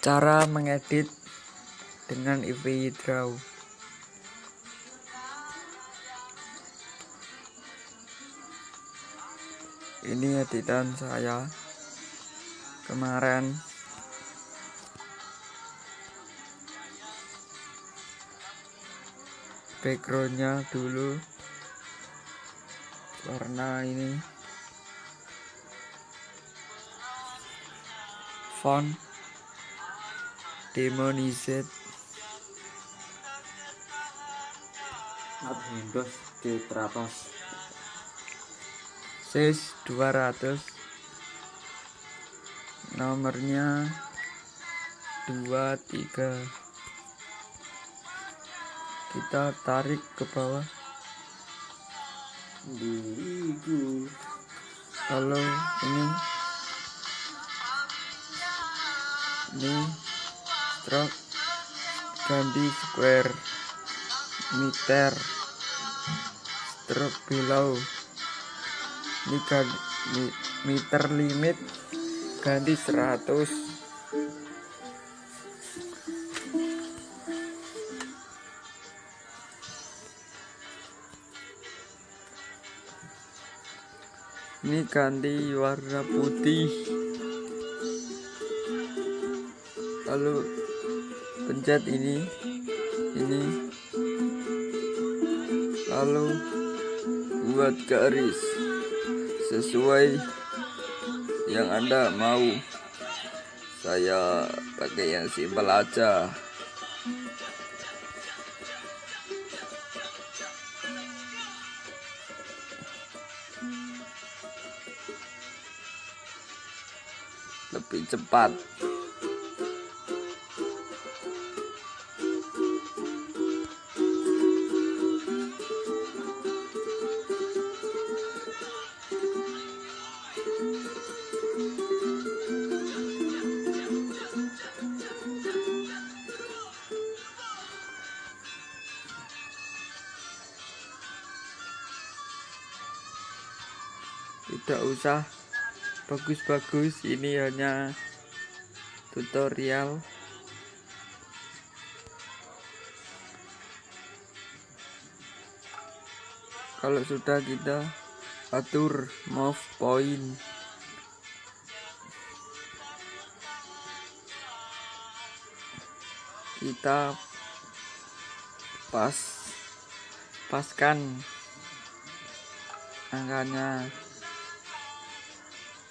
Cara mengedit dengan EVE Draw. Ini editan saya kemarin. Backgroundnya dulu warna ini, font Demonized, Windows di teratas, size 200, nomornya 23. Kita tarik ke bawah. Kalau ini stroke, ganti square, meter, stroke below, ini meter limit, ganti 100. Ini ganti warna putih, lalu pencet ini, lalu buat garis sesuai yang Anda mau. Saya pakai yang simpel aja. Lebih cepat. Tidak usah bagus-bagus, ini hanya tutorial. Kalau sudah, kita atur move point. Kita paskan angkanya,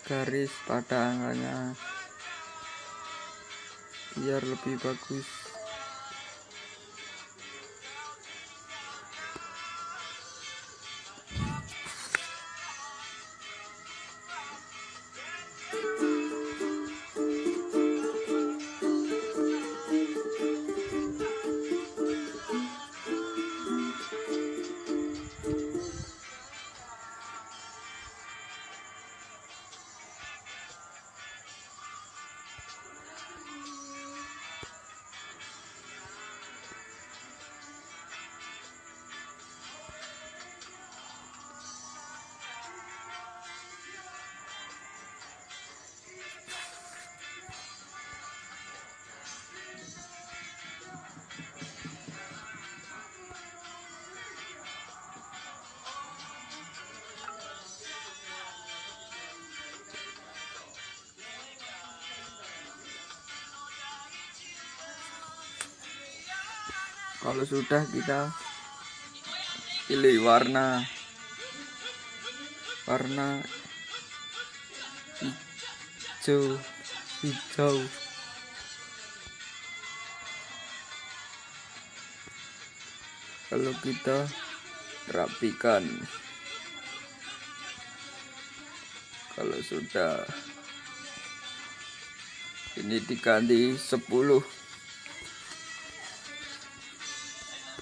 garis pada angkanya biar lebih bagus. Kalau sudah, kita pilih warna hijau. Kalau kita rapikan, kalau sudah, ini diganti 10.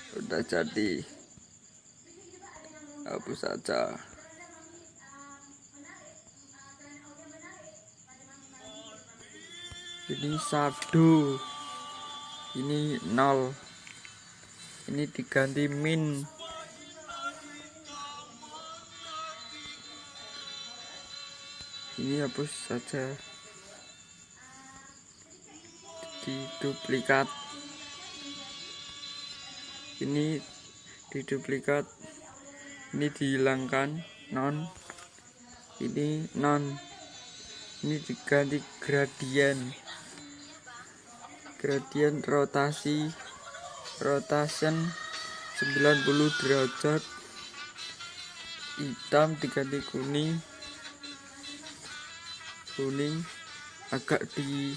Sudah jadi, hapus saja. Ini shadow, ini 0, ini diganti min. Ini hapus saja. diduplikat. Ini diduplikat, ini dihilangkan, non, ini non, ini diganti gradien rotation 90 derajat, hitam diganti kuning agak di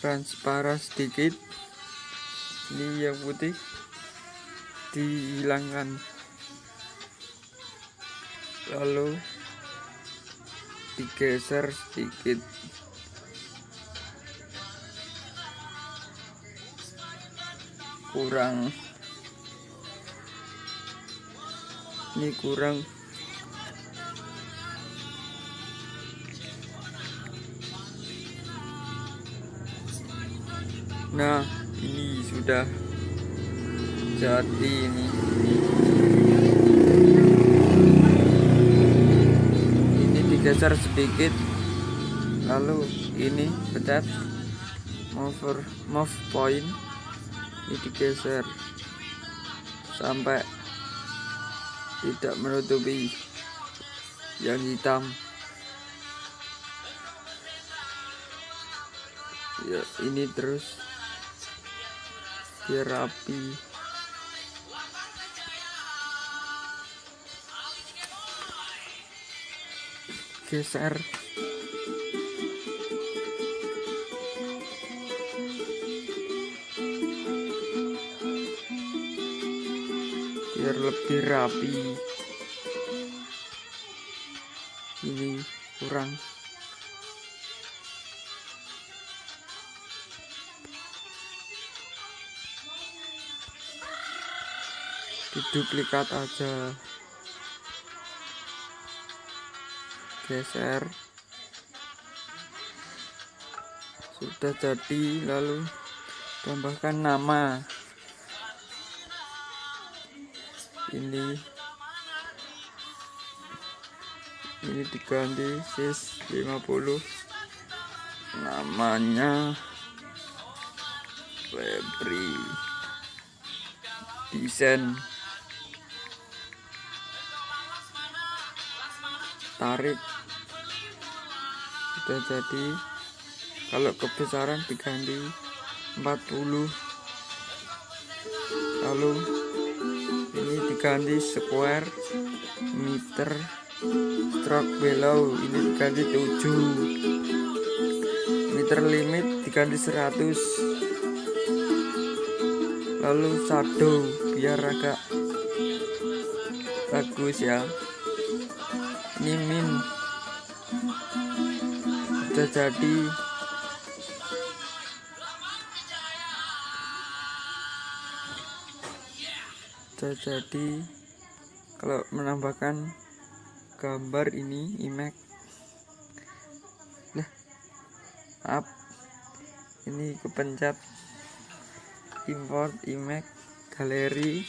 transparan sedikit. Ini yang putih dihilangkan, lalu digeser sedikit. Kurang, ini kurang. Nah, ini sudah jadi. Ini digeser sedikit, lalu ini pencet move point, ini digeser sampai tidak menutupi yang hitam. Ya, ini terus biar rapi. Geser. Biar lebih rapi. Ini kurang. Diduplikat aja, geser, sudah jadi. Lalu tambahkan nama, ini diganti sis 50, namanya Febri Desain. Tarik, sudah jadi. Kalau kebesaran diganti 40, lalu ini diganti square meter, stroke below ini diganti 7 meter, limit diganti 100, lalu shadow biar agak bagus ya. Ini min, sudah jadi. Kalau menambahkan gambar ini image, nah up, ini kepencet import image galeri.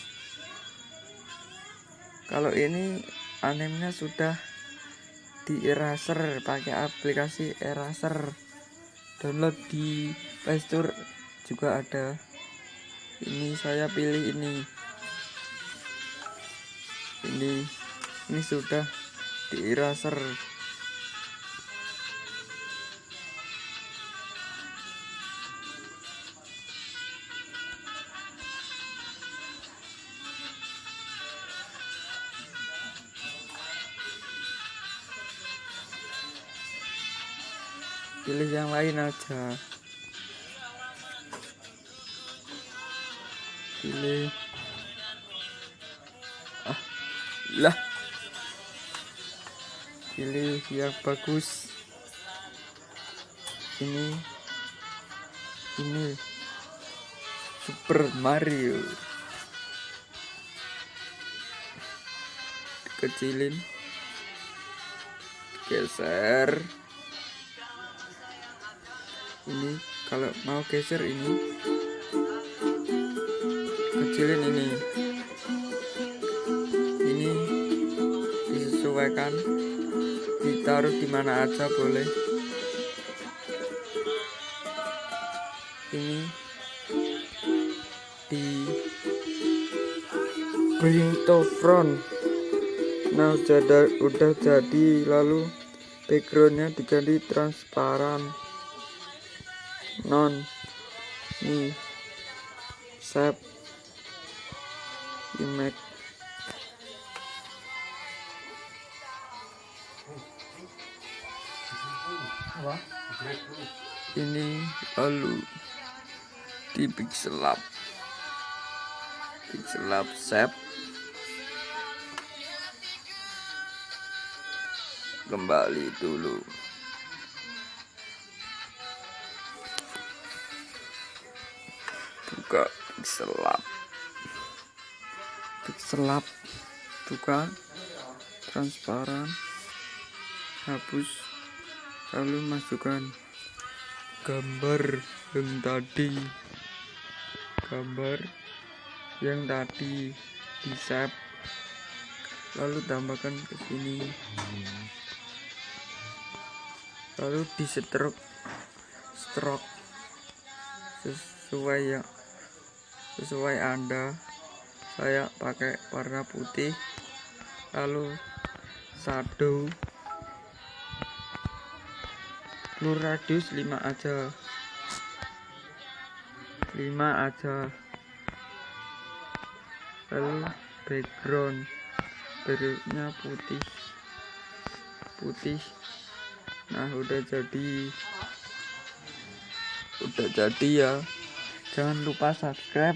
Kalau ini animenya sudah di eraser pakai aplikasi eraser, download di Play Store juga ada. Ini saya pilih ini sudah di eraser. Pilih yang lain aja, pilih pilih yang bagus. Ini Super Mario, kecilin, geser. Ini kalau mau geser ini kecilin, ini disesuaikan, ditaruh di mana aja boleh. ini di bring to front. Nah udah jadi, lalu backgroundnya diganti transparan. Nih save image. Ini lalu di pixel lab save, kembali dulu. Buka pixel lab, buka transparan, hapus, lalu masukkan gambar yang tadi di save, lalu tambahkan ke sini, lalu di stroke sesuai Anda. Saya pakai warna putih, lalu shadow, blur radius 5 aja, lalu backgroundnya putih. Nah udah jadi ya. Jangan lupa subscribe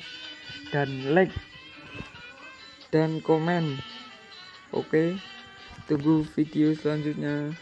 dan like dan komen. Oke, tunggu video selanjutnya.